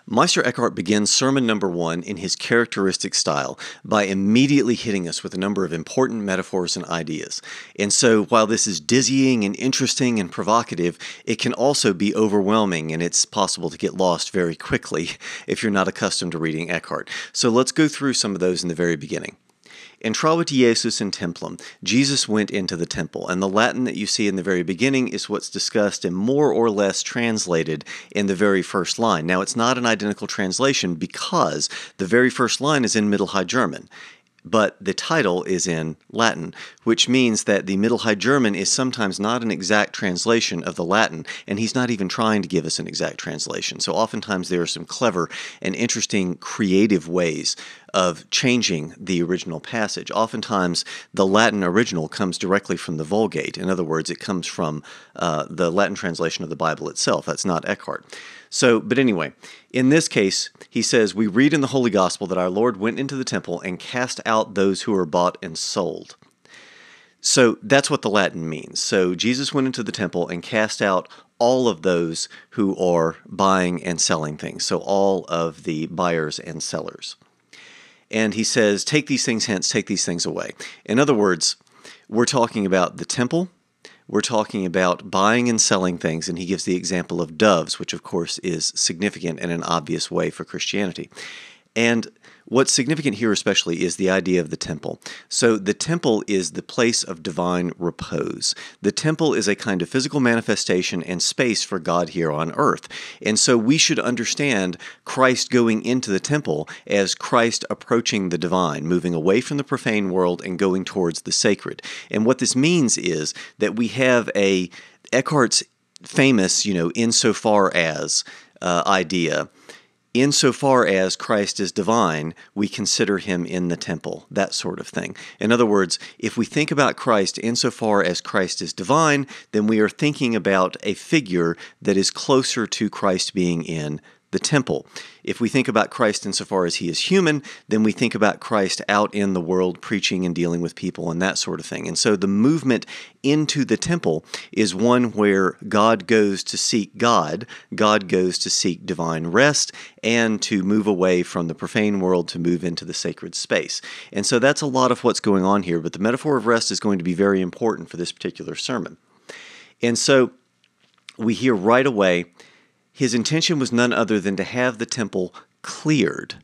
Meister Eckhart begins sermon number 1 in his characteristic style by immediately hitting us with a number of important metaphors and ideas. And so while this is dizzying and interesting and provocative, it can also be overwhelming, and it's possible to get lost very quickly if you're not accustomed to reading Eckhart. So let's go through some of those in the very beginning. Intravit Iesus in Templum. Jesus went into the temple, and the Latin that you see in the very beginning is what's discussed and more or less translated in the very first line. Now, it's not an identical translation because the very first line is in Middle High German, but the title is in Latin, which means that the Middle High German is sometimes not an exact translation of the Latin, and he's not even trying to give us an exact translation. So oftentimes there are some clever and interesting creative ways of changing the original passage. Oftentimes the Latin original comes directly from the Vulgate. In other words, it comes from the Latin translation of the Bible itself. That's not Eckhart. But anyway, in this case, he says, we read in the Holy Gospel that our Lord went into the temple and cast out those who were bought and sold. So that's what the Latin means. So Jesus went into the temple and cast out all of those who are buying and selling things. So all of the buyers and sellers. And he says, take these things hence, take these things away. In other words, we're talking about the temple. We're talking about buying and selling things, and he gives the example of doves, which of course is significant in an obvious way for Christianity. And what's significant here especially is the idea of the temple. So the temple is the place of divine repose. The temple is a kind of physical manifestation and space for God here on earth. And so we should understand Christ going into the temple as Christ approaching the divine, moving away from the profane world and going towards the sacred. And what this means is that we have Eckhart's famous, insofar as idea. Insofar as Christ is divine, we consider him in the temple, that sort of thing. In other words, if we think about Christ insofar as Christ is divine, then we are thinking about a figure that is closer to Christ being in the temple. If we think about Christ insofar as he is human, then we think about Christ out in the world preaching and dealing with people and that sort of thing. And so the movement into the temple is one where God goes to seek God, God goes to seek divine rest, and to move away from the profane world to move into the sacred space. And so that's a lot of what's going on here, but the metaphor of rest is going to be very important for this particular sermon. And so we hear right away, his intention was none other than to have the temple cleared.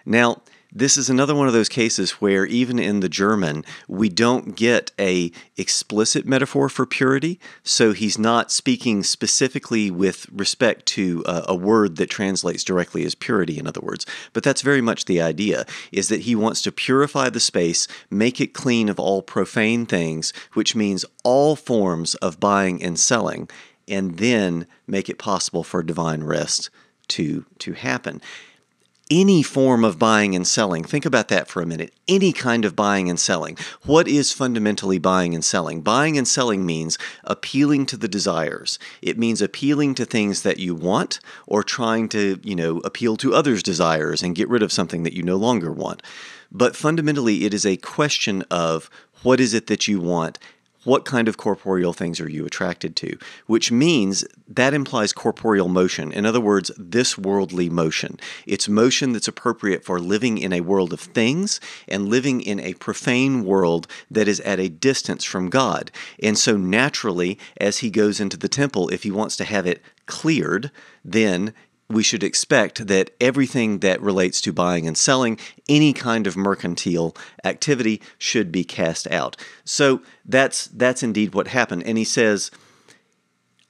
Now, this is another one of those cases where even in the German, we don't get an explicit metaphor for purity, so he's not speaking specifically with respect to a word that translates directly as purity, in other words. But that's very much the idea, is that he wants to purify the space, make it clean of all profane things, which means all forms of buying and selling, and then make it possible for divine rest to happen. Any form of buying and selling, think about that for a minute, any kind of buying and selling. What is fundamentally buying and selling? Buying and selling means appealing to the desires. It means appealing to things that you want or trying to, appeal to others' desires and get rid of something that you no longer want. But fundamentally, it is a question of what is it that you want. What kind of corporeal things are you attracted to? Which means that implies corporeal motion. In other words, this worldly motion. It's motion that's appropriate for living in a world of things and living in a profane world that is at a distance from God. And so naturally, as he goes into the temple, if he wants to have it cleared, then we should expect that everything that relates to buying and selling, any kind of mercantile activity, should be cast out. So that's indeed what happened. And he says,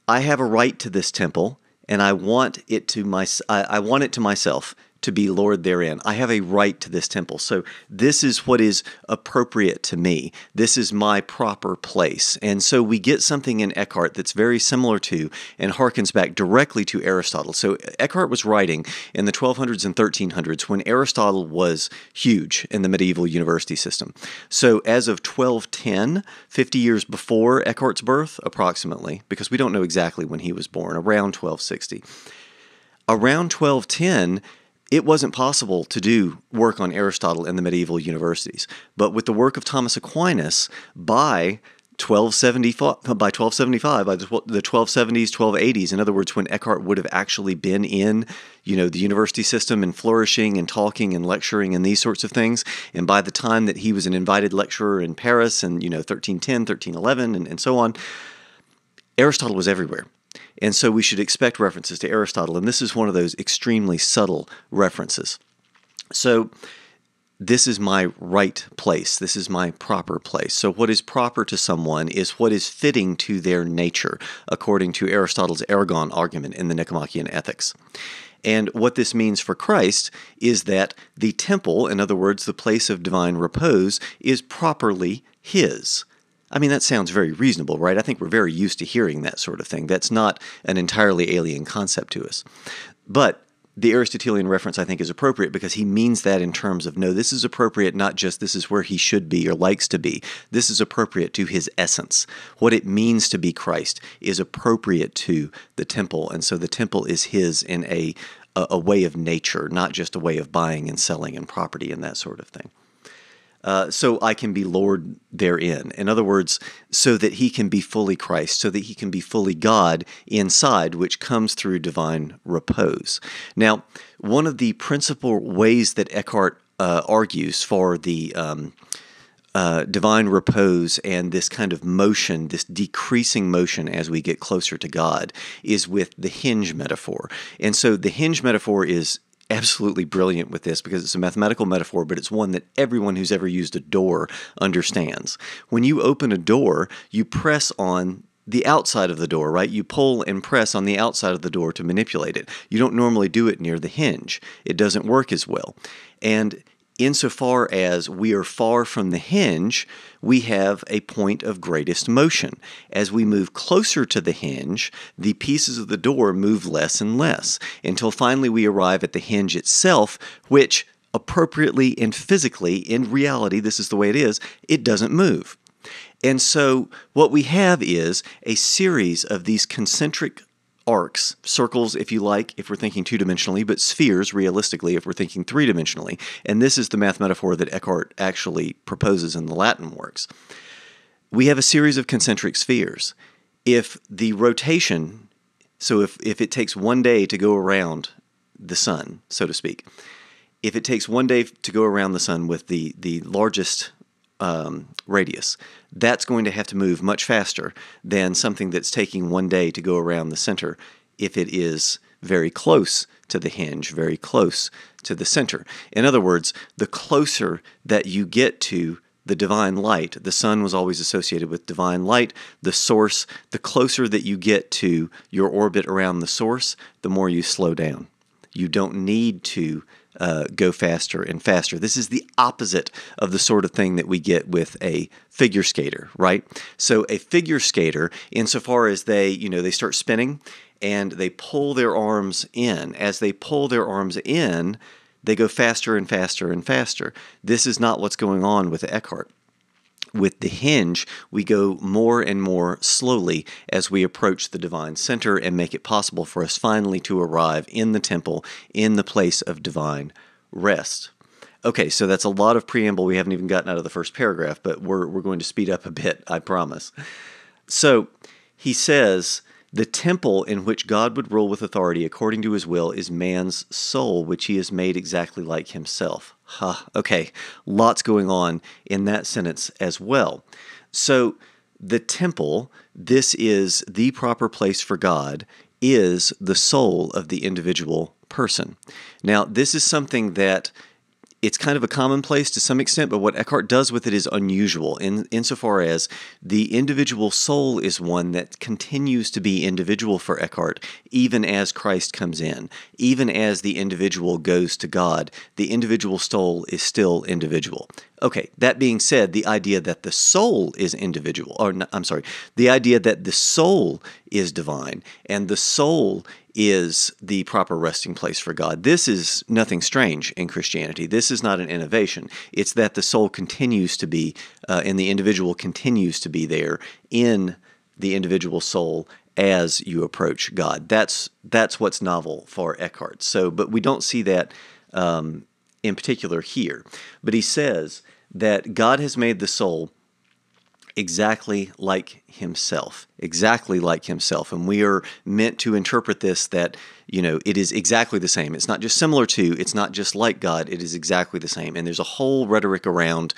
I have a right to this temple, and I want it to myself to be Lord therein. I have a right to this temple. So this is what is appropriate to me. This is my proper place. And so we get something in Eckhart that's very similar to and harkens back directly to Aristotle. So Eckhart was writing in the 1200s and 1300s when Aristotle was huge in the medieval university system. So as of 1210, 50 years before Eckhart's birth, approximately, because we don't know exactly when he was born, around 1260. Around 1210, it wasn't possible to do work on Aristotle in the medieval universities. But with the work of Thomas Aquinas, by 1275, by the 1270s, 1280s. In other words, when Eckhart would have actually been in, the university system and flourishing and talking and lecturing and these sorts of things. And by the time that he was an invited lecturer in Paris and, 1310, 1311, and so on, Aristotle was everywhere. And so we should expect references to Aristotle. And this is one of those extremely subtle references. So this is my right place. This is my proper place. So what is proper to someone is what is fitting to their nature, according to Aristotle's ergon argument in the Nicomachean Ethics. And what this means for Christ is that the temple, in other words, the place of divine repose, is properly his. I mean, that sounds very reasonable, right? I think we're very used to hearing that sort of thing. That's not an entirely alien concept to us. But the Aristotelian reference, I think, is appropriate because he means that in terms of, no, this is appropriate, not just this is where he should be or likes to be. This is appropriate to his essence. What it means to be Christ is appropriate to the temple, and so the temple is his in a way of nature, not just a way of buying and selling and property and that sort of thing. So I can be Lord therein. In other words, so that he can be fully Christ, so that he can be fully God inside, which comes through divine repose. Now, one of the principal ways that Eckhart argues for the divine repose and this kind of motion, this decreasing motion as we get closer to God, is with the hinge metaphor. And so the hinge metaphor is absolutely brilliant with this because it's a mathematical metaphor, but it's one that everyone who's ever used a door understands. When you open a door, you press on the outside of the door, right? You pull and press on the outside of the door to manipulate it. You don't normally do it near the hinge. It doesn't work as well. And insofar as we are far from the hinge, we have a point of greatest motion. As we move closer to the hinge, the pieces of the door move less and less, until finally we arrive at the hinge itself, which appropriately and physically, in reality, this is the way it is, it doesn't move. And so what we have is a series of these concentric arcs, circles if you like, if we're thinking two-dimensionally, but spheres, realistically, if we're thinking three-dimensionally. And this is the math metaphor that Eckhart actually proposes in the Latin works. We have a series of concentric spheres. If the rotation, so if it takes one day to go around the sun, so to speak, if it takes one day to go around the sun with the largest radius, that's going to have to move much faster than something that's taking one day to go around the center if it is very close to the hinge, very close to the center. In other words, the closer that you get to the divine light, the sun was always associated with divine light, the source, the closer that you get to your orbit around the source, the more you slow down. You don't need to go faster and faster. This is the opposite of the sort of thing that we get with a figure skater, right? So a figure skater, insofar as they start spinning and they pull their arms in. As they pull their arms in, they go faster and faster and faster. This is not what's going on with Eckhart. With the hinge, we go more and more slowly as we approach the divine center and make it possible for us finally to arrive in the temple, in the place of divine rest. Okay, so that's a lot of preamble. We haven't even gotten out of the first paragraph, but we're going to speed up a bit, I promise. So he says, the temple in which God would rule with authority according to his will is man's soul, which he has made exactly like himself. Okay, lots going on in that sentence as well. So the temple, this is the proper place for God, is the soul of the individual person. Now, this is something that it's kind of a commonplace to some extent, but what Eckhart does with it is unusual insofar as the individual soul is one that continues to be individual for Eckhart, even as Christ comes in. Even as the individual goes to God, the individual soul is still individual. Okay, that being said, the idea that the soul is individual, the idea that the soul is divine and the soul is the proper resting place for God. This is nothing strange in Christianity. This is not an innovation. It's that the soul continues to be, and the individual continues to be there in the individual soul as you approach God. That's what's novel for Eckhart. But we don't see that in particular here. But he says that God has made the soul exactly like himself. Exactly like himself. And we are meant to interpret this that, it is exactly the same. It's not just similar to, it's not just like God, it is exactly the same. And there's a whole rhetoric around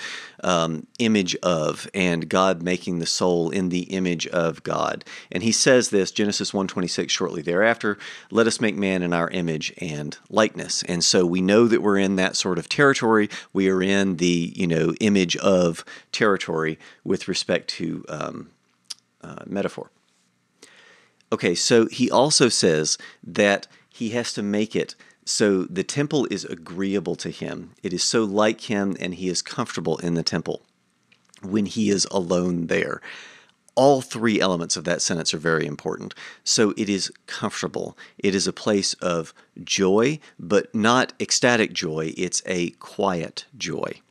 image of, and God making the soul in the image of God. And he says this, Genesis 1:26, shortly thereafter, let us make man in our image and likeness. And so we know that we're in that sort of territory. We are in the, image of territory with respect to metaphor. Okay, so he also says that he has to make it so the temple is agreeable to him. It is so like him, and he is comfortable in the temple when he is alone there. All three elements of that sentence are very important. So it is comfortable. It is a place of joy, but not ecstatic joy. It's a quiet joy.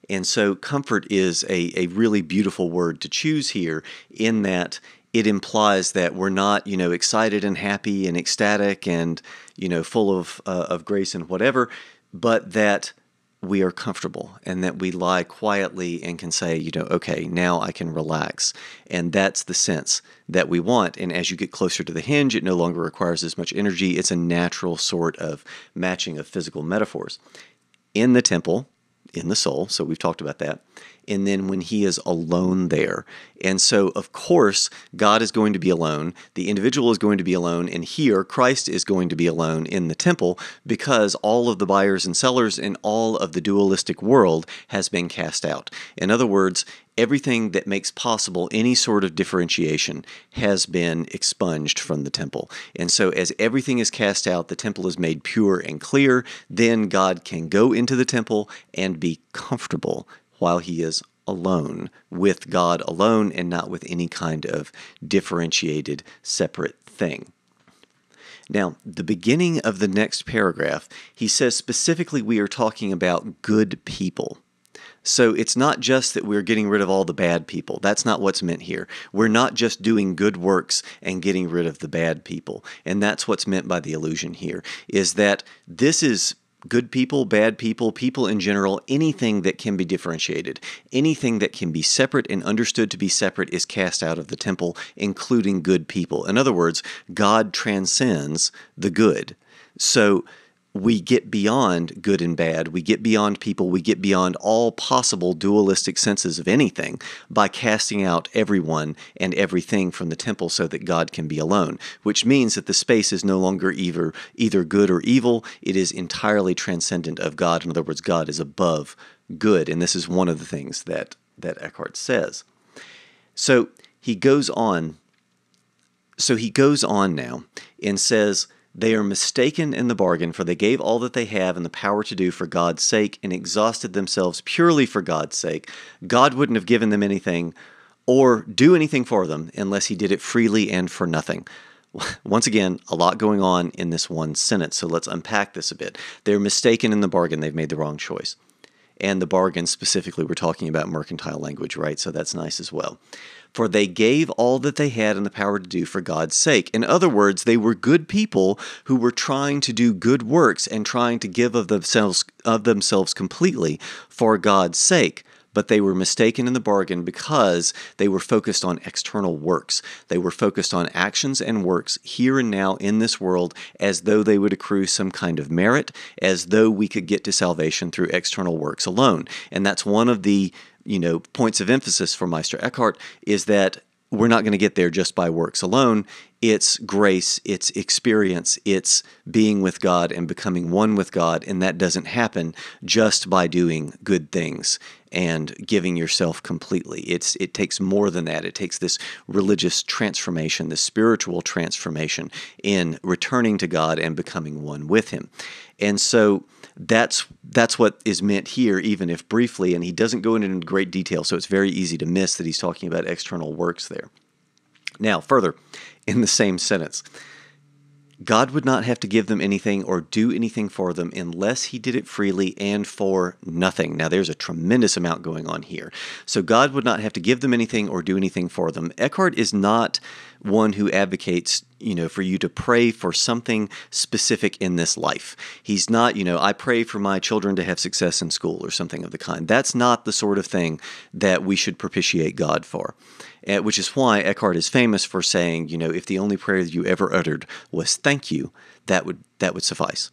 And so comfort is a really beautiful word to choose here, in that it implies that we're not, excited and happy and ecstatic and, full of grace and whatever, but that we are comfortable and that we lie quietly and can say, okay, now I can relax. And that's the sense that we want. And as you get closer to the hinge, it no longer requires as much energy. It's a natural sort of matching of physical metaphors. In the temple, in the soul, so we've talked about that, and then when he is alone there. And so, of course, God is going to be alone, the individual is going to be alone, and here Christ is going to be alone in the temple, because all of the buyers and sellers in all of the dualistic world has been cast out. In other words, everything that makes possible any sort of differentiation has been expunged from the temple. And so as everything is cast out, the temple is made pure and clear, then God can go into the temple and be comfortable while he is alone, with God alone and not with any kind of differentiated, separate thing. Now, the beginning of the next paragraph, he says specifically we are talking about good people. So it's not just that we're getting rid of all the bad people. That's not what's meant here. We're not just doing good works and getting rid of the bad people. And that's what's meant by the allusion here, is that this is good people, bad people, people in general, anything that can be differentiated, anything that can be separate and understood to be separate is cast out of the temple, including good people. In other words, God transcends the good. So we get beyond good and bad, we get beyond people, we get beyond all possible dualistic senses of anything by casting out everyone and everything from the temple so that God can be alone, which means that the space is no longer either good or evil, it is entirely transcendent of God. In other words, God is above good, and this is one of the things that Eckhart says. So he goes on now and says, they are mistaken in the bargain, for they gave all that they have and the power to do for God's sake and exhausted themselves purely for God's sake. God wouldn't have given them anything or do anything for them unless he did it freely and for nothing. Once again, a lot going on in this one sentence, so let's unpack this a bit. They're mistaken in the bargain. They've made the wrong choice. And the bargain, specifically, we're talking about mercantile language, right? So that's nice as well. For they gave all that they had and the power to do for God's sake. In other words, they were good people who were trying to do good works and trying to give of themselves completely for God's sake. But they were mistaken in the bargain because they were focused on external works. They were focused on actions and works here and now in this world as though they would accrue some kind of merit, as though we could get to salvation through external works alone. And that's one of the points of emphasis for Meister Eckhart, is that we're not going to get there just by works alone. It's grace, it's experience, it's being with God and becoming one with God, and that doesn't happen just by doing good things and giving yourself completely. It takes more than that. It takes this religious transformation, this spiritual transformation in returning to God and becoming one with him. And so that's what is meant here, even if briefly, and he doesn't go into great detail, so it's very easy to miss that he's talking about external works there. Now, further, in the same sentence, God would not have to give them anything or do anything for them unless he did it freely and for nothing. Now, there's a tremendous amount going on here. So God would not have to give them anything or do anything for them. Eckhart is not one who advocates, for you to pray for something specific in this life. He's not, I pray for my children to have success in school or something of the kind. That's not the sort of thing that we should propitiate God for. Which is why Eckhart is famous for saying, if the only prayer you ever uttered was thank you, that would suffice.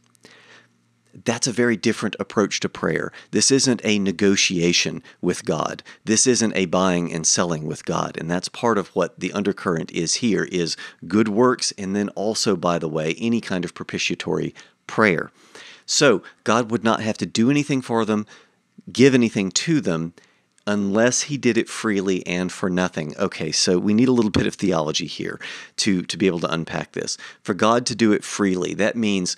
That's a very different approach to prayer. This isn't a negotiation with God. This isn't a buying and selling with God. And that's part of what the undercurrent is here, is good works, and then also, by the way, any kind of propitiatory prayer. So God would not have to do anything for them, give anything to them, unless he did it freely and for nothing. Okay, so we need a little bit of theology here to be able to unpack this. For God to do it freely, that means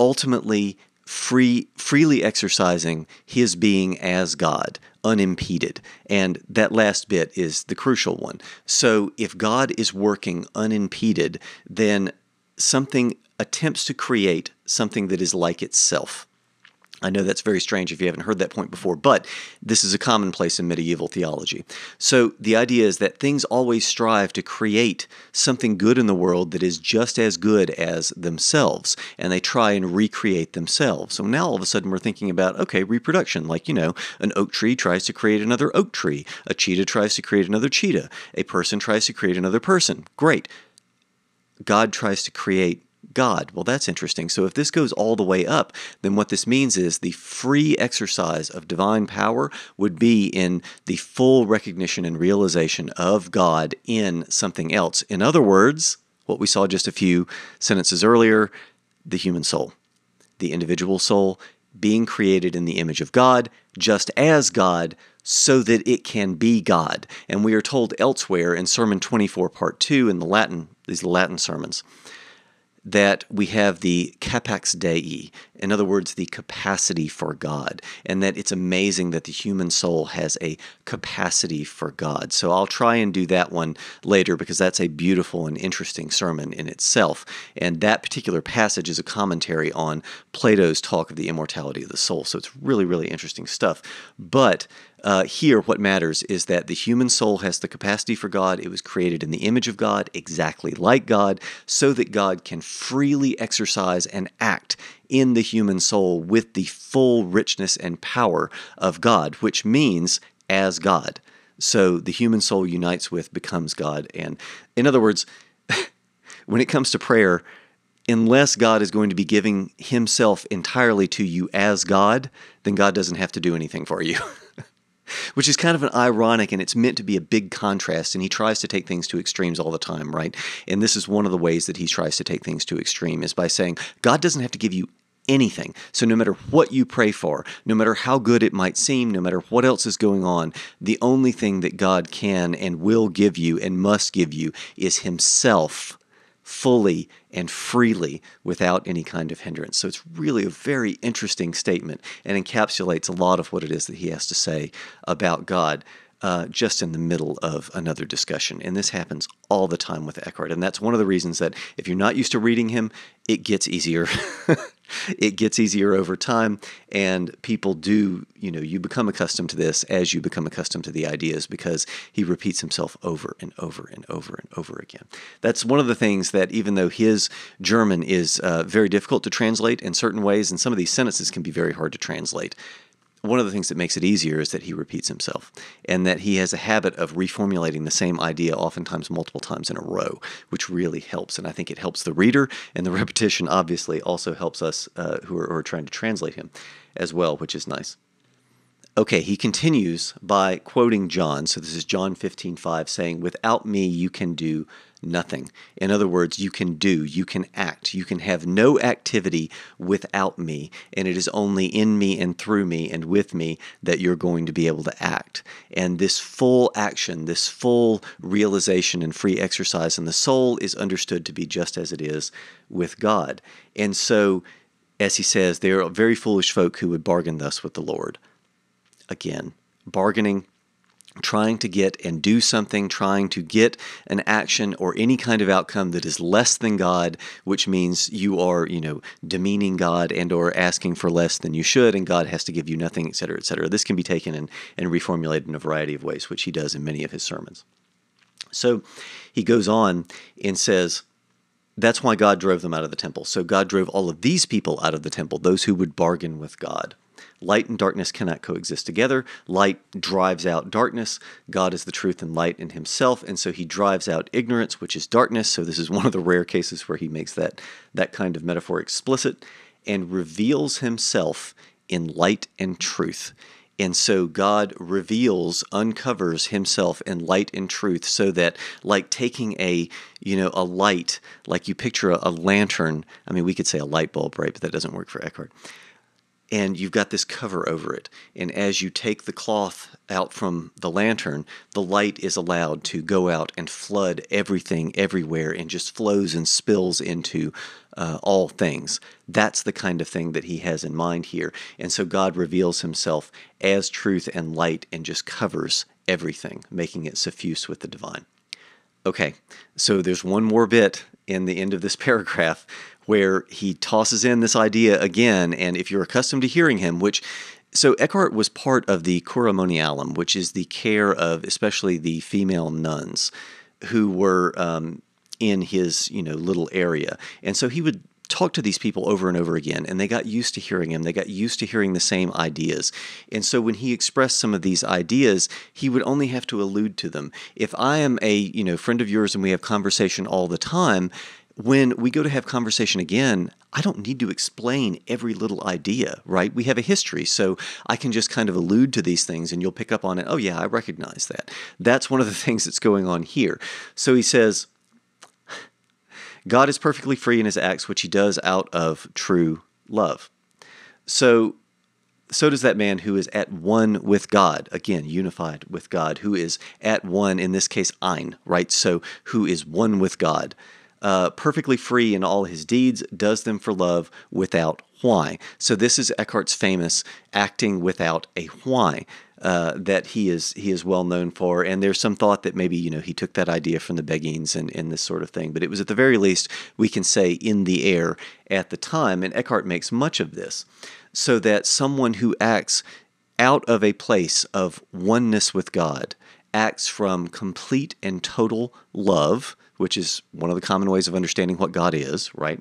ultimately freely exercising his being as God, unimpeded. And that last bit is the crucial one. So if God is working unimpeded, then something attempts to create something that is like itself. I know that's very strange if you haven't heard that point before, but this is a commonplace in medieval theology. So the idea is that things always strive to create something good in the world that is just as good as themselves, and they try and recreate themselves. So now all of a sudden we're thinking about, okay, reproduction, like, an oak tree tries to create another oak tree, a cheetah tries to create another cheetah, a person tries to create another person. Great. God tries to create God. Well, that's interesting. So if this goes all the way up, then what this means is the free exercise of divine power would be in the full recognition and realization of God in something else. In other words, what we saw just a few sentences earlier, the human soul, the individual soul being created in the image of God, just as God, so that it can be God. And we are told elsewhere in Sermon 24, Part 2, in the Latin, these Latin sermons, that we have the capax Dei, in other words, the capacity for God, and that it's amazing that the human soul has a capacity for God. So I'll try and do that one later because that's a beautiful and interesting sermon in itself, and that particular passage is a commentary on Plato's talk of the immortality of the soul, so it's really, really interesting stuff. But here, what matters is that the human soul has the capacity for God. It was created in the image of God, exactly like God, so that God can freely exercise and act in the human soul with the full richness and power of God, which means as God. So the human soul unites with, becomes God. And in other words, when it comes to prayer, unless God is going to be giving himself entirely to you as God, then God doesn't have to do anything for you. Which is kind of an ironic, and it's meant to be a big contrast, and he tries to take things to extremes all the time, right? And this is one of the ways that he tries to take things to extreme, is by saying, God doesn't have to give you anything. So no matter what you pray for, no matter how good it might seem, no matter what else is going on, the only thing that God can and will give you and must give you is himself, fully and freely, without any kind of hindrance. So it's really a very interesting statement and encapsulates a lot of what it is that he has to say about God just in the middle of another discussion. And this happens all the time with Eckhart. And that's one of the reasons that if you're not used to reading him, it gets easier. It gets easier over time, and people do, you become accustomed to this as you become accustomed to the ideas, because he repeats himself over and over and over and over again. That's one of the things that, even though his German is very difficult to translate in certain ways, and some of these sentences can be very hard to translate, one of the things that makes it easier is that he repeats himself, and that he has a habit of reformulating the same idea oftentimes multiple times in a row, which really helps. And I think it helps the reader, and the repetition obviously also helps us who are trying to translate him as well, which is nice. Okay, he continues by quoting John. So this is John 15:5, saying, "Without me you can do nothing." In other words, you can act. You can have no activity without me, and it is only in me and through me and with me that you're going to be able to act. And this full action, this full realization and free exercise in the soul is understood to be just as it is with God. And so, as he says, they are very foolish folk who would bargain thus with the Lord. Again, bargaining, trying to get and do something, trying to get an action or any kind of outcome that is less than God, which means you are, demeaning God and or asking for less than you should, and God has to give you nothing, etc., etc. This can be taken and reformulated in a variety of ways, which he does in many of his sermons. So he goes on and says, that's why God drove them out of the temple. So God drove all of these people out of the temple, those who would bargain with God. Light and darkness cannot coexist together. Light drives out darkness. God is the truth and light in himself, and so he drives out ignorance, which is darkness. So this is one of the rare cases where he makes that kind of metaphor explicit, and reveals himself in light and truth. And so God reveals, uncovers himself in light and truth, so that, like taking a light, like you picture a lantern. I mean, we could say a light bulb, right? But that doesn't work for Eckhart. And you've got this cover over it. And as you take the cloth out from the lantern, the light is allowed to go out and flood everything everywhere and just flows and spills into all things. That's the kind of thing that he has in mind here. And so God reveals himself as truth and light and just covers everything, making it suffuse with the divine. Okay, so there's one more bit in the end of this paragraph where he tosses in this idea again, and if you're accustomed to hearing him, so Eckhart was part of the Cura Monialum, which is the care of especially the female nuns who were in his little area, and so he would talk to these people over and over again, and they got used to hearing him. They got used to hearing the same ideas. And so when he expressed some of these ideas, he would only have to allude to them. If I am a friend of yours and we have conversation all the time, when we go to have conversation again, I don't need to explain every little idea, right? We have a history, so I can just kind of allude to these things and you'll pick up on it. Oh yeah, I recognize that. That's one of the things that's going on here. So he says, God is perfectly free in his acts, which he does out of true love. So does that man who is at one with God, again, unified with God, who is at one, in this case, ein, right? So who is one with God. Perfectly free in all his deeds, does them for love without why. So this is Eckhart's famous acting without a why that he is well known for. And there's some thought that maybe he took that idea from the Beguines and this sort of thing. But it was at the very least, we can say, in the air at the time. And Eckhart makes much of this, so that someone who acts out of a place of oneness with God acts from complete and total love, which is one of the common ways of understanding what God is, right?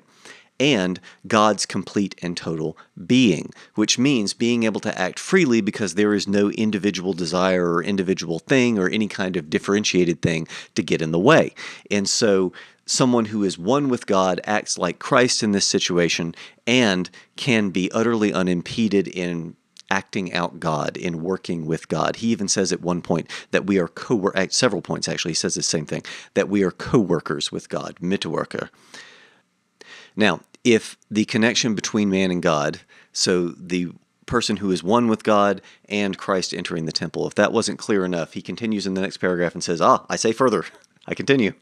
And God's complete and total being, which means being able to act freely because there is no individual desire or individual thing or any kind of differentiated thing to get in the way. And so someone who is one with God acts like Christ in this situation and can be utterly unimpeded in acting out God, in working with God. He even says at one point that we are at several points actually, he says the same thing, that we are co-workers with God, mitworker. Now, if the connection between man and God, so the person who is one with God and Christ entering the temple, if that wasn't clear enough, he continues in the next paragraph and says, I say further, I continue.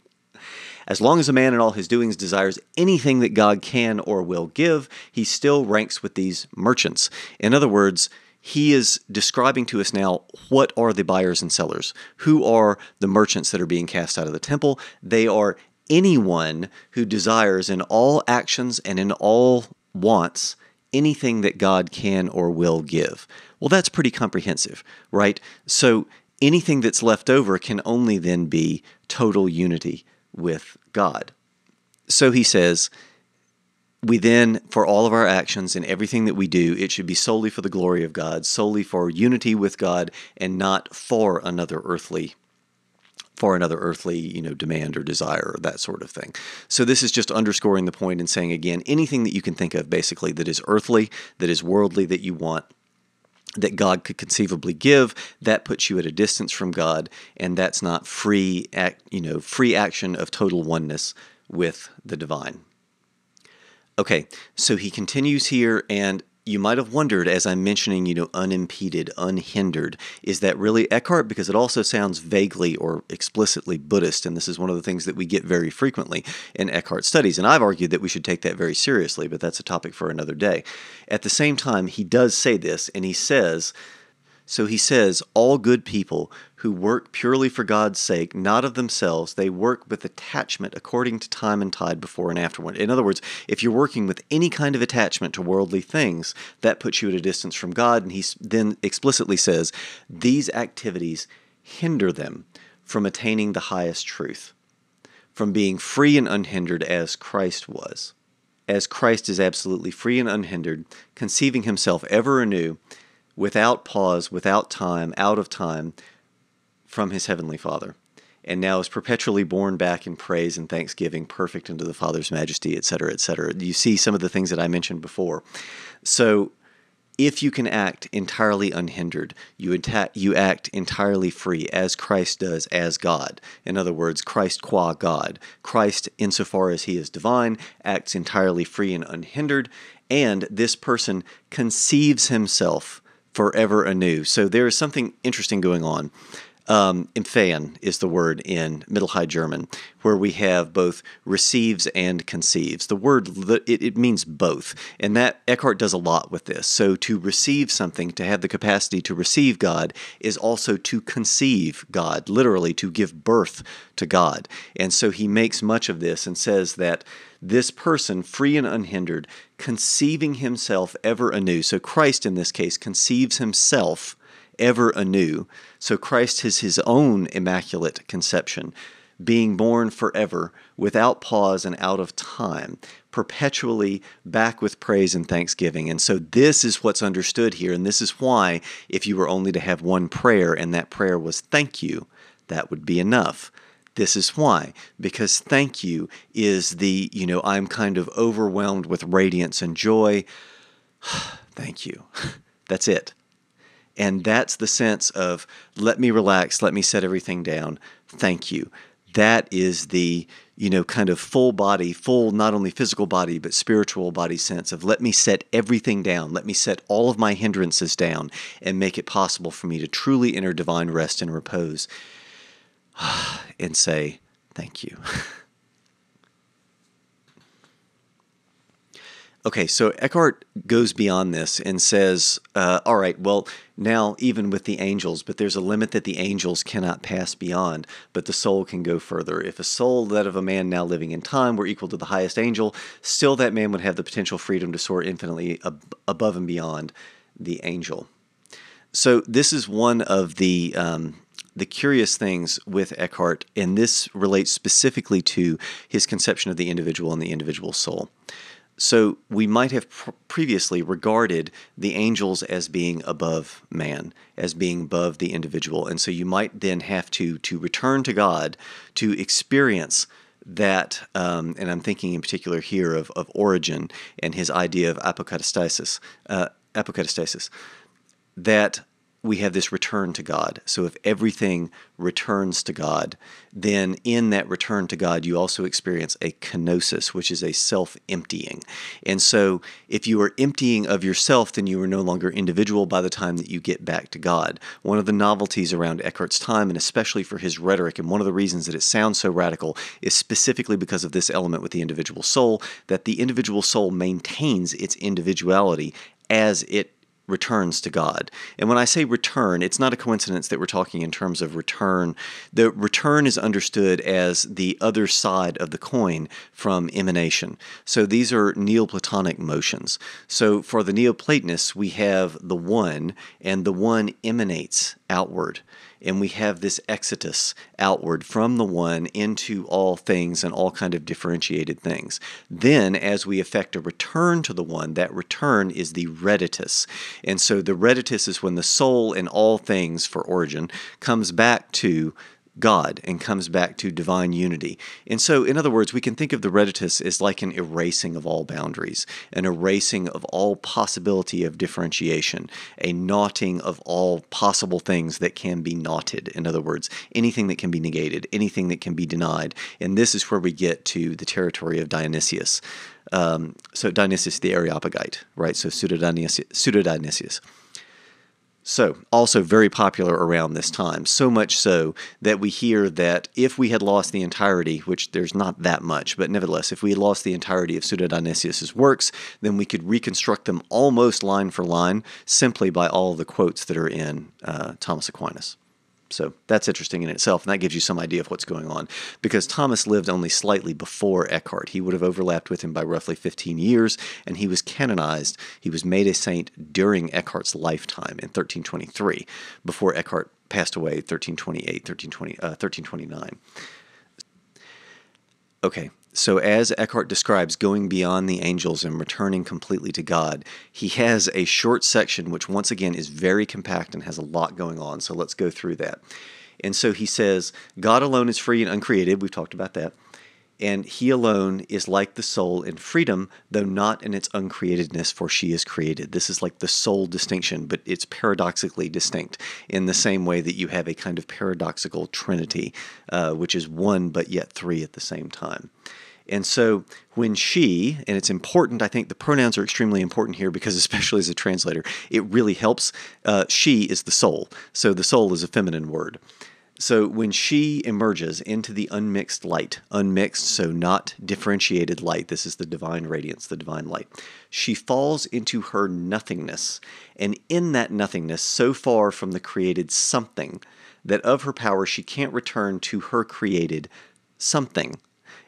As long as a man in all his doings desires anything that God can or will give, he still ranks with these merchants. In other words, he is describing to us now what are the buyers and sellers. Who are the merchants that are being cast out of the temple? They are anyone who desires in all actions and in all wants anything that God can or will give. Well, that's pretty comprehensive, right? So anything that's left over can only then be total unity with God. So he says, we then, for all of our actions and everything that we do, it should be solely for the glory of God, solely for unity with God, and not for another earthly demand or desire or that sort of thing. So this is just underscoring the point and saying again, anything that you can think of basically that is earthly, that is worldly, that you want, that God could conceivably give, that puts you at a distance from God, and that's not free action of total oneness with the divine. Okay, so he continues here, and you might have wondered, as I'm mentioning, unimpeded, unhindered, is that really Eckhart? Because it also sounds vaguely or explicitly Buddhist, and this is one of the things that we get very frequently in Eckhart studies, and I've argued that we should take that very seriously, but that's a topic for another day. At the same time, he does say this, and he says, all good people who work purely for God's sake, not of themselves, they work with attachment according to time and tide before and afterward. In other words, if you're working with any kind of attachment to worldly things, that puts you at a distance from God. And he then explicitly says, these activities hinder them from attaining the highest truth, from being free and unhindered as Christ was. As Christ is absolutely free and unhindered, conceiving himself ever anew, without pause, without time, out of time, from his heavenly Father, and now is perpetually borne back in praise and thanksgiving, perfect unto the Father's majesty, etc., etc. You see some of the things that I mentioned before. So if you can act entirely unhindered, you act entirely free, as Christ does as God. In other words, Christ qua God. Christ, insofar as he is divine, acts entirely free and unhindered, and this person conceives himself forever anew. So there is something interesting going on. Empfehen is the word in Middle High German, where we have both receives and conceives. The word, it means both, and that Eckhart does a lot with this. So to receive something, to have the capacity to receive God, is also to conceive God, literally to give birth to God. And so he makes much of this and says that this person, free and unhindered, conceiving himself ever anew. So Christ, in this case, conceives himself ever anew. So Christ is his own immaculate conception, being born forever, without pause and out of time, perpetually back with praise and thanksgiving. And so this is what's understood here, and this is why if you were only to have one prayer and that prayer was thank you, that would be enough. This is why, because thank you is the, I'm kind of overwhelmed with radiance and joy. Thank you. That's it. And that's the sense of, let me relax, let me set everything down, thank you. That is the, kind of full body, full not only physical body, but spiritual body sense of, let me set everything down, let me set all of my hindrances down and make it possible for me to truly enter divine rest and repose and say, thank you. Okay, so Eckhart goes beyond this and says, all right, well, now even with the angels, but there's a limit that the angels cannot pass beyond, but the soul can go further. If a soul, that of a man now living in time, were equal to the highest angel, still that man would have the potential freedom to soar infinitely above and beyond the angel. So this is one of the curious things with Eckhart, and this relates specifically to his conception of the individual and the individual soul. So we might have previously regarded the angels as being above man, as being above the individual. And so you might then have to return to God to experience that, and I'm thinking in particular here of Origen and his idea of apocatastasis, that we have this return to God. So if everything returns to God, then in that return to God, you also experience a kenosis, which is a self-emptying. And so if you are emptying of yourself, then you are no longer individual by the time that you get back to God. One of the novelties around Eckhart's time, and especially for his rhetoric, and one of the reasons that it sounds so radical, is specifically because of this element with the individual soul, that the individual soul maintains its individuality as it returns to God. And when I say return, it's not a coincidence that we're talking in terms of return. The return is understood as the other side of the coin from emanation. So these are Neoplatonic motions. So for the Neoplatonists, we have the one, and the one emanates outward. And we have this exitus outward from the one into all things and all kind of differentiated things. Then, as we effect a return to the one, that return is the reditus. And so the reditus is when the soul in all things, for Origen, comes back to God and comes back to divine unity. And so, in other words, we can think of the reditus as like an erasing of all boundaries, an erasing of all possibility of differentiation, a knotting of all possible things that can be knotted. In other words, anything that can be negated, anything that can be denied. And this is where we get to the territory of Dionysius. So Dionysius the Areopagite, right? So Pseudo-Dionysius. So, also very popular around this time, so much so that we hear that if we had lost the entirety, which there's not that much, but nevertheless, if we had lost the entirety of Pseudo-Dionysius' works, then we could reconstruct them almost line for line simply by all of the quotes that are in Thomas Aquinas. So that's interesting in itself, and that gives you some idea of what's going on, because Thomas lived only slightly before Eckhart. He would have overlapped with him by roughly 15 years, and he was canonized. He was made a saint during Eckhart's lifetime in 1323, before Eckhart passed away 1329. Okay, so as Eckhart describes going beyond the angels and returning completely to God, he has a short section which once again is very compact and has a lot going on, so let's go through that. And so he says, God alone is free and uncreated, we've talked about that, and he alone is like the soul in freedom, though not in its uncreatedness, for she is created. This is like the soul distinction, but it's paradoxically distinct in the same way that you have a kind of paradoxical trinity, which is one but yet three at the same time. And so when she, and it's important, I think the pronouns are extremely important here because especially as a translator, it really helps. She is the soul. So the soul is a feminine word. So when she emerges into the unmixed light, unmixed, so not differentiated light, this is the divine radiance, the divine light, she falls into her nothingness, and in that nothingness, so far from the created something, that of her power she can't return to her created something.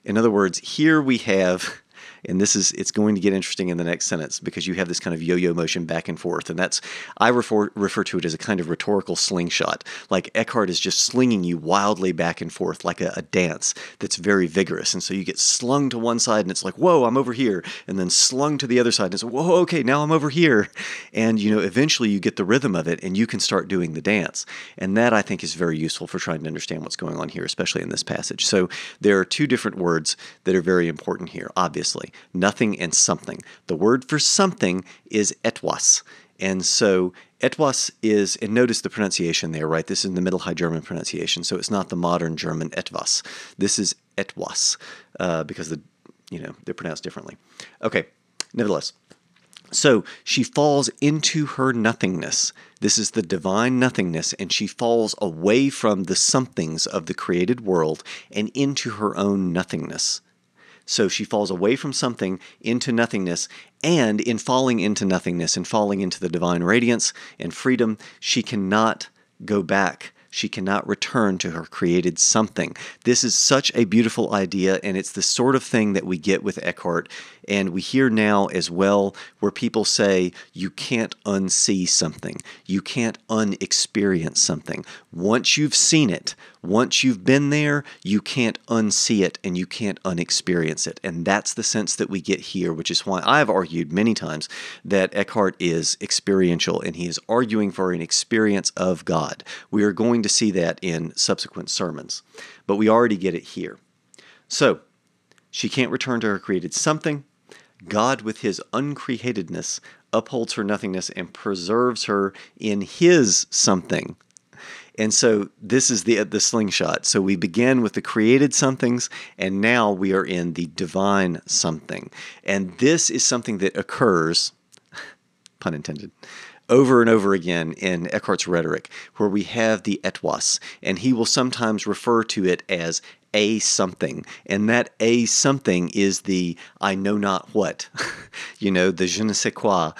In other words, here we have, and it's going to get interesting in the next sentence because you have this kind of yo-yo motion back and forth, and I refer to it as a kind of rhetorical slingshot. Like Eckhart is just slinging you wildly back and forth like a dance that's very vigorous, and so you get slung to one side and it's like, whoa, I'm over here, and then slung to the other side and it's like, whoa, okay, now I'm over here, and eventually you get the rhythm of it and you can start doing the dance, and that I think is very useful for trying to understand what's going on here, especially in this passage. So there are two different words that are very important here, obviously. Nothing and something. The word for something is etwas. And so etwas is, and notice the pronunciation there, right? This is the Middle High German pronunciation, so it's not the modern German etwas. This is etwas, because they're pronounced differently. Okay, nevertheless. So she falls into her nothingness. This is the divine nothingness, and she falls away from the somethings of the created world and into her own nothingness. So she falls away from something into nothingness, and in falling into nothingness and falling into the divine radiance and freedom, she cannot go back. She cannot return to her created something. This is such a beautiful idea, and it's the sort of thing that we get with Eckhart, and we hear now as well where people say you can't unsee something. You can't unexperience something. Once you've seen it, once you've been there, you can't unsee it and you can't unexperience it. And that's the sense that we get here, which is why I've argued many times that Eckhart is experiential and he is arguing for an experience of God. We are going to see that in subsequent sermons, but we already get it here. So, she can't return to her created something. God, with his uncreatedness, upholds her nothingness and preserves her in his something. And so this is the slingshot. So we begin with the created somethings, and now we are in the divine something. And this is something that occurs, pun intended, over and over again in Eckhart's rhetoric, where we have the etwas, and he will sometimes refer to it as a something, and that a something is the I know not what, the je ne sais quoi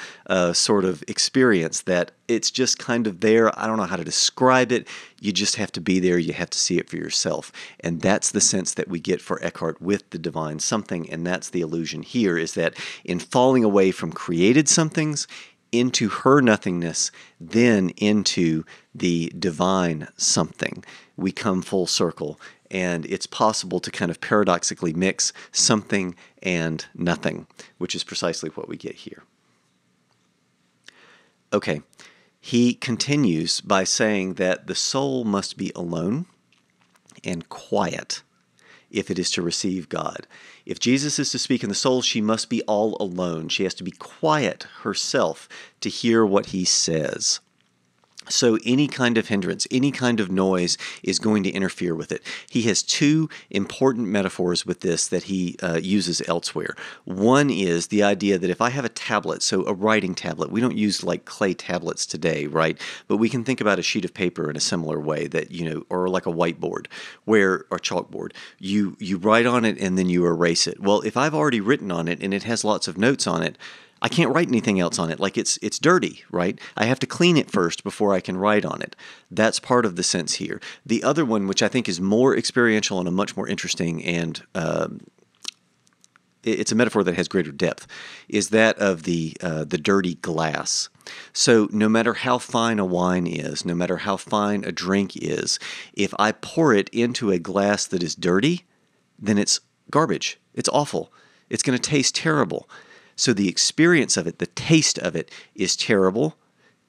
sort of experience that it's just kind of there. I don't know how to describe it. You just have to be there. You have to see it for yourself. And that's the sense that we get for Eckhart with the divine something, and that's the illusion here, is that in falling away from created somethings into her nothingness, then into the divine something, we come full circle. And it's possible to kind of paradoxically mix something and nothing, which is precisely what we get here. Okay, he continues by saying that the soul must be alone and quiet if it is to receive God. If Jesus is to speak in the soul, she must be all alone. She has to be quiet herself to hear what he says. So any kind of hindrance, any kind of noise is going to interfere with it. He has two important metaphors with this that he uses elsewhere. One is the idea that if I have a tablet, so a writing tablet, we don't use like clay tablets today, right? But we can think about a sheet of paper in a similar way that, or like a whiteboard or chalkboard. You write on it and then you erase it. Well, if I've already written on it and it has lots of notes on it, I can't write anything else on it. Like it's dirty, right? I have to clean it first before I can write on it. That's part of the sense here. The other one, which I think is more experiential and a much more interesting, and it's a metaphor that has greater depth, is that of the dirty glass. So no matter how fine a wine is, no matter how fine a drink is, if I pour it into a glass that is dirty, then it's garbage. It's awful. It's going to taste terrible. So the experience of it, the taste of it, is terrible,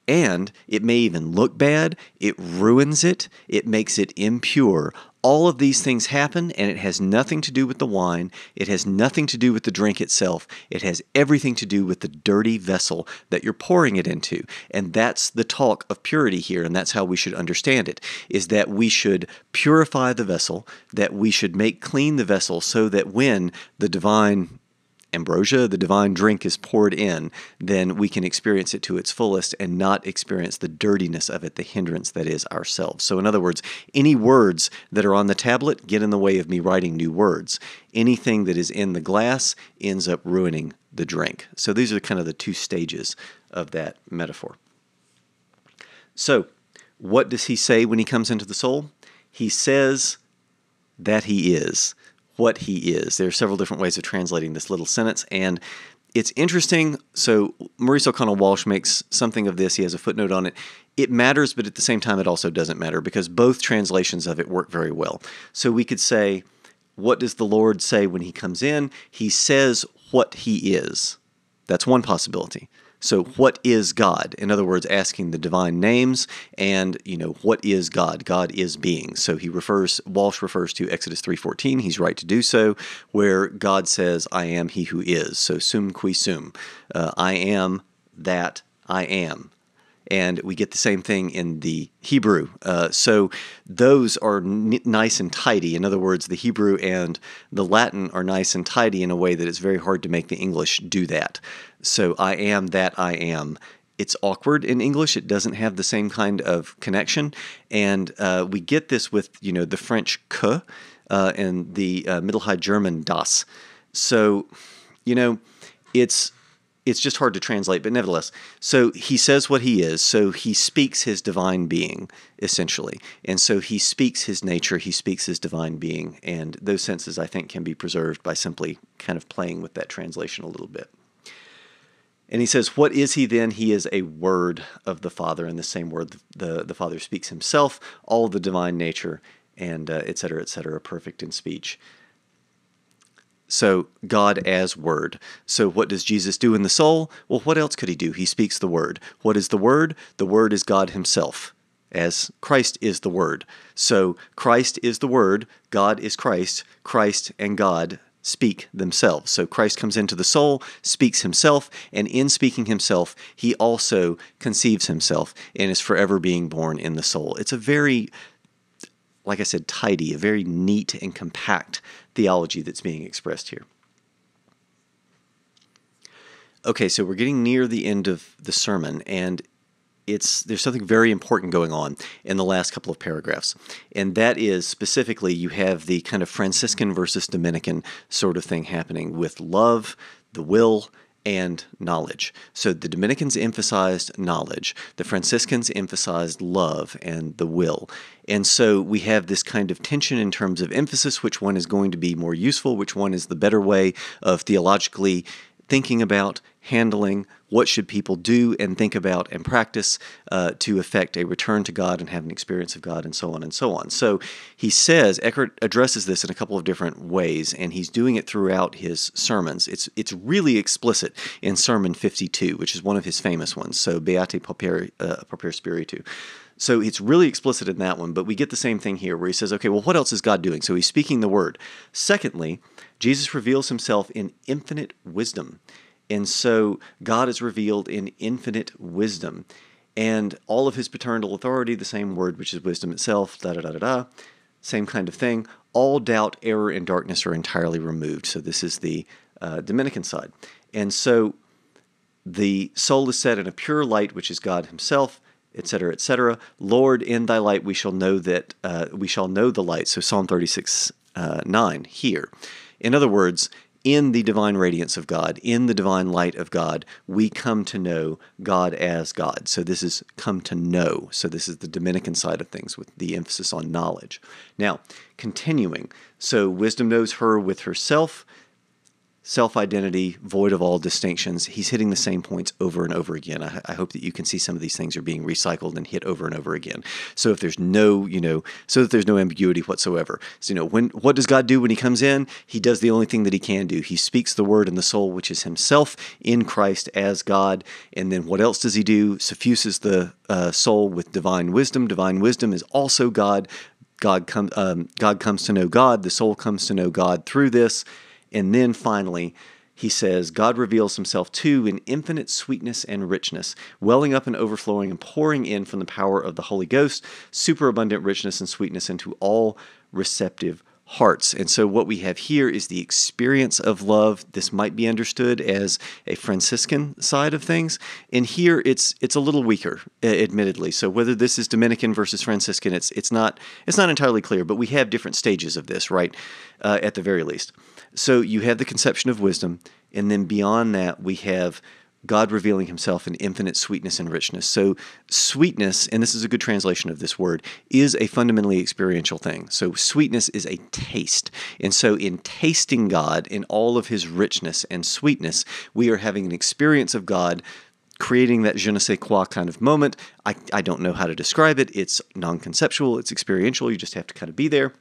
and it may even look bad. It ruins it. It makes it impure. All of these things happen, and it has nothing to do with the wine. It has nothing to do with the drink itself. It has everything to do with the dirty vessel that you're pouring it into. And that's the talk of purity here, and that's how we should understand it, is that we should purify the vessel, that we should make clean the vessel so that when the divine ambrosia, the divine drink, is poured in, then we can experience it to its fullest and not experience the dirtiness of it, the hindrance that is ourselves. So in other words, any words that are on the tablet get in the way of me writing new words. Anything that is in the glass ends up ruining the drink. So these are kind of the two stages of that metaphor. So what does he say when he comes into the soul? He says that he is what he is. There are several different ways of translating this little sentence, and it's interesting. So Maurice O'Connell Walsh makes something of this. He has a footnote on it. It matters, but at the same time, it also doesn't matter, because both translations of it work very well. So we could say, what does the Lord say when he comes in? He says what he is. That's one possibility. So what is God? In other words, asking the divine names and, what is God? God is being. So Walsh refers to Exodus 3:14. He's right to do so, where God says, I am he who is. So sum qui sum. I am that I am. And we get the same thing in the Hebrew. So those are nice and tidy. In other words, the Hebrew and the Latin are nice and tidy in a way that it's very hard to make the English do that. So I am that I am. It's awkward in English. It doesn't have the same kind of connection. And we get this with, the French que and the Middle High German das. So, it's just hard to translate, but nevertheless. So he says what he is. So he speaks his divine being, essentially. And so he speaks his nature. He speaks his divine being. And those senses, I think, can be preserved by simply kind of playing with that translation a little bit. And he says, what is he then? He is a word of the Father. In the same word, the Father speaks himself, all the divine nature, and et cetera, perfect in speech. So God as Word. So what does Jesus do in the soul? Well, what else could he do? He speaks the Word. What is the Word? The Word is God himself, as Christ is the Word. So Christ is the Word, God is Christ, Christ and God speak themselves. So Christ comes into the soul, speaks himself, and in speaking himself, he also conceives himself and is forever being born in the soul. It's a very, like I said, tidy, a very neat and compact theology that's being expressed here. Okay, so we're getting near the end of the sermon, and there's something very important going on in the last couple of paragraphs. And that is, specifically, you have the kind of Franciscan versus Dominican sort of thing happening with love, the will, and knowledge. So the Dominicans emphasized knowledge. The Franciscans emphasized love and the will. And so we have this kind of tension in terms of emphasis, which one is going to be more useful, which one is the better way of theologically thinking about, handling, what should people do and think about and practice to effect a return to God and have an experience of God, and so on and so on. So he says, Eckhart addresses this in a couple of different ways, and he's doing it throughout his sermons. It's really explicit in Sermon 52, which is one of his famous ones, so Beate pauper spiritu. So it's really explicit in that one, but we get the same thing here where he says, okay, well, what else is God doing? So he's speaking the word. Secondly, Jesus reveals himself in infinite wisdom. And so God is revealed in infinite wisdom. And all of his paternal authority, the same word, which is wisdom itself, same kind of thing. All doubt, error, and darkness are entirely removed. So this is the Dominican side. And so the soul is set in a pure light, which is God himself, etc., etc. Lord, in thy light we shall know that we shall know the light. So Psalm 36:9 here. In other words, in the divine radiance of God, in the divine light of God, we come to know God as God. So this is come to know. So this is the Dominican side of things with the emphasis on knowledge. Now, continuing. So wisdom knows her with herself, self-identity, void of all distinctions. He's hitting the same points over and over again. I hope that you can see some of these things are being recycled and hit over and over again. So if there's no, so that there's no ambiguity whatsoever. So, what does God do when he comes in? He does the only thing that he can do. He speaks the word in the soul, which is himself in Christ as God. And then what else does he do? Suffuses the soul with divine wisdom. Divine wisdom is also God. God comes to know God. The soul comes to know God through this. And then finally, he says, God reveals himself too in infinite sweetness and richness, welling up and overflowing and pouring in from the power of the Holy Ghost, superabundant richness and sweetness into all receptive hearts. And so what we have here is the experience of love. This might be understood as a Franciscan side of things. And here it's a little weaker, admittedly. So whether this is Dominican versus Franciscan, it's not entirely clear, but we have different stages of this, right? At the very least. So you have the conception of wisdom, and then beyond that we have God revealing himself in infinite sweetness and richness. So sweetness, and this is a good translation of this word, is a fundamentally experiential thing. So sweetness is a taste. And so in tasting God in all of his richness and sweetness, we are having an experience of God creating that je ne sais quoi kind of moment. I don't know how to describe it. It's non-conceptual. It's experiential. You just have to kind of be there.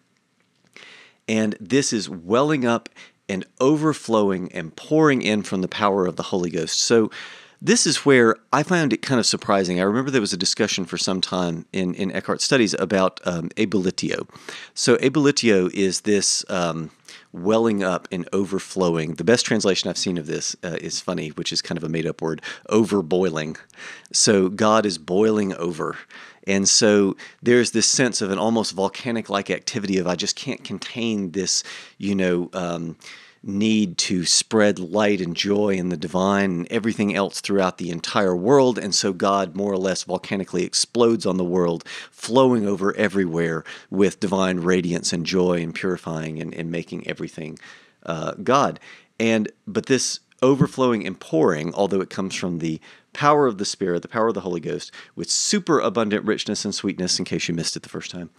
And this is welling up and overflowing and pouring in from the power of the Holy Ghost. So this is where I found it kind of surprising. I remember there was a discussion for some time in Eckhart studies about ebullitio. So ebullitio is this welling up and overflowing. The best translation I've seen of this is funny, which is kind of a made-up word, overboiling. So God is boiling over. And so there's this sense of an almost volcanic-like activity of I just can't contain this, need to spread light and joy and the divine and everything else throughout the entire world. And so God more or less volcanically explodes on the world, flowing over everywhere with divine radiance and joy and purifying and making everything God. But this overflowing and pouring, although it comes from the power of the Spirit, the power of the Holy Ghost, with super abundant richness and sweetness, in case you missed it the first time,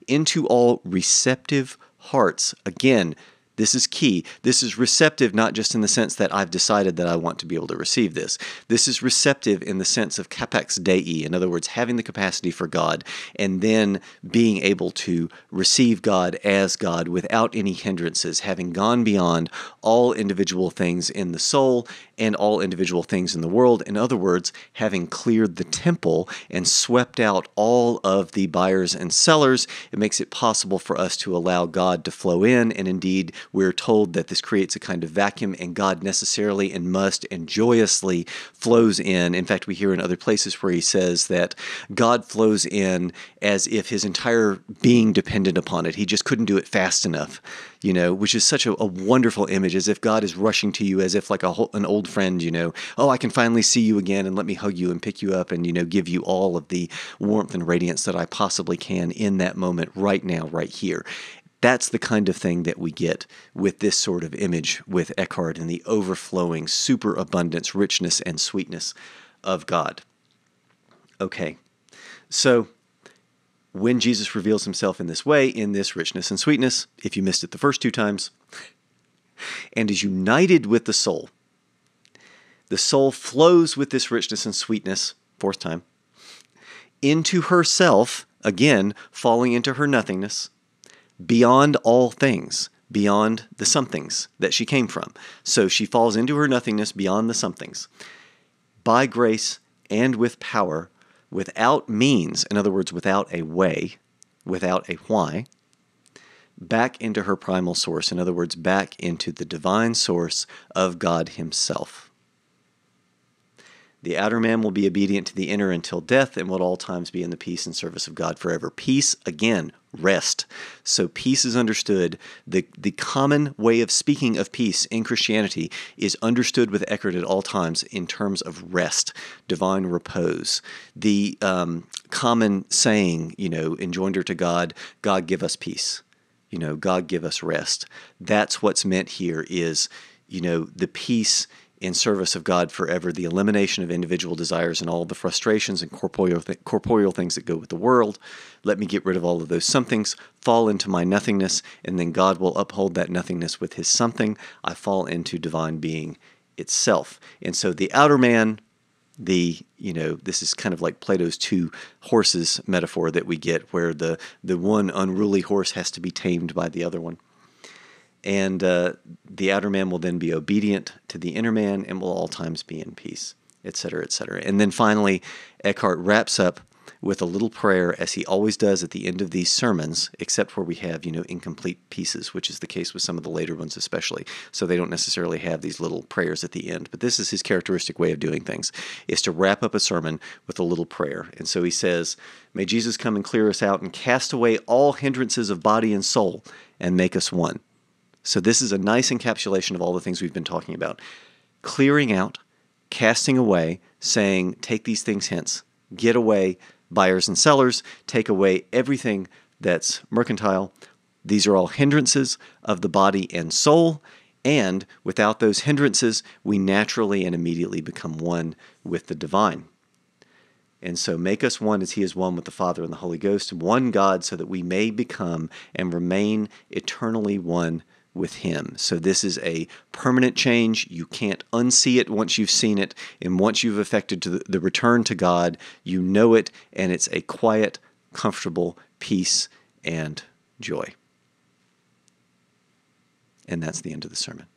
into all receptive hearts. Again, this is key. This is receptive not just in the sense that I've decided that I want to be able to receive this. This is receptive in the sense of capax Dei, in other words, having the capacity for God and then being able to receive God as God without any hindrances, having gone beyond all individual things in the soul and all individual things in the world. In other words, having cleared the temple and swept out all of the buyers and sellers, it makes it possible for us to allow God to flow in, and indeed, we're told that this creates a kind of vacuum, and God necessarily and must and joyously flows in. In fact, we hear in other places where he says that God flows in as if his entire being depended upon it. He just couldn't do it fast enough, which is such a wonderful image, as if God is rushing to you, as if like an old friend, I can finally see you again, and let me hug you and pick you up and, give you all of the warmth and radiance that I possibly can in that moment right now, right here. That's the kind of thing that we get with this sort of image with Eckhart and the overflowing superabundance, richness, and sweetness of God. Okay, so when Jesus reveals himself in this way, in this richness and sweetness, if you missed it the first two times, and is united with the soul flows with this richness and sweetness, fourth time, into herself, again, falling into her nothingness, beyond all things, beyond the somethings that she came from. So she falls into her nothingness beyond the somethings. By grace and with power, without means, in other words, without a way, without a why, back into her primal source, in other words, back into the divine source of God himself. The outer man will be obedient to the inner until death, and will at all times be in the peace and service of God forever. Peace, again, rest. So peace is understood. The common way of speaking of peace in Christianity is understood with Eckhart at all times in terms of rest, divine repose. The common saying, enjoinder to God, God give us peace. God give us rest. That's what's meant here is, the peace in service of God forever, the elimination of individual desires and all the frustrations and corporeal things that go with the world. Let me get rid of all of those somethings, fall into my nothingness, and then God will uphold that nothingness with his something. I fall into divine being itself. And so the outer man, this is kind of like Plato's two horses metaphor that we get, where the one unruly horse has to be tamed by the other one. And the outer man will then be obedient to the inner man and will all times be in peace, etc., etc. And then finally, Eckhart wraps up with a little prayer, as he always does at the end of these sermons, except where we have, incomplete pieces, which is the case with some of the later ones especially. So they don't necessarily have these little prayers at the end. But this is his characteristic way of doing things, is to wrap up a sermon with a little prayer. And so he says, "May Jesus come and clear us out and cast away all hindrances of body and soul and make us one." So this is a nice encapsulation of all the things we've been talking about. Clearing out, casting away, saying, take these things hence, get away, buyers and sellers, take away everything that's mercantile. These are all hindrances of the body and soul, and without those hindrances, we naturally and immediately become one with the divine. And so make us one as he is one with the Father and the Holy Ghost, one God, so that we may become and remain eternally one with him. So this is a permanent change. You can't unsee it once you've seen it, and once you've effected the return to God, you know it, and it's a quiet, comfortable peace and joy. And that's the end of the sermon.